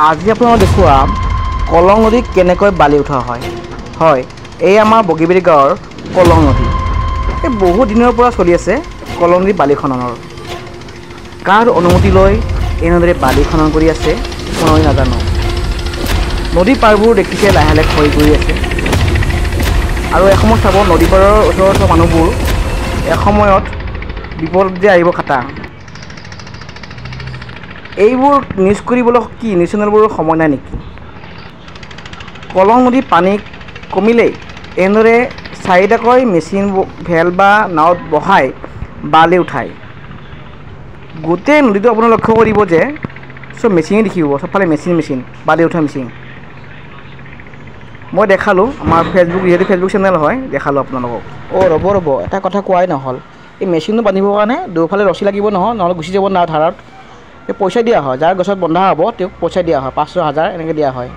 আজি আপোনালোকক দেখুৱাম কলং নদীত কেনেকৈ বালি উঠোৱা হয়। হয়, এই আমাৰ বগীবিল গাঁৱৰ কলং নদী। এই বহু দিনৰ পৰা চলি আছে কলং নদী বালি খননৰ। কাৰ অনুমতি লৈ এনেদৰে বালি খনন কৰি আছে মই নাজানো। নদী পাৰবোৰ দেখিছে লাহে লাহে খহি পৰি আছে। আৰু এসময়ত চাব নদী পাৰৰ ওচৰত থকা মানুহবোৰ এসময়ত বিপদ যে আহিব খাটাং। এইবোৰ নিউজ কৰিবলৈ কি নিউজ চেনেলবোৰৰ সময় নাই নেকি? কলং নদীৰ পানী কমিলেই এনেদৰে চাৰিটাকৈ মেচিন ভেল বা নাৱত বহাই বালি উঠায়। গোটেই নদীটো আপোনালোকে লক্ষ্য কৰিব যে চব মেচিনে দেখিব, চবফালে মেচিন বালি উঠা মেচিন। মই দেখালোঁ আমাৰ যিহেতু ফেচবুক চেনেল হয়, দেখালোঁ আপোনালোকক। ৰ'ব এটা কথা কোৱাই নহ'ল। এই মেচিনটো বান্ধিবৰ কাৰণে দুয়োফালে ৰছী লাগিব নহয়, নহ'লে গুচি যাব নাও ধাৰত। পইচা দিয়া হয়, যাৰ গছত বন্ধা হ'ব তেওঁক পইচা দিয়া হয়, 500, 1000 এনেকৈ দিয়া হয়।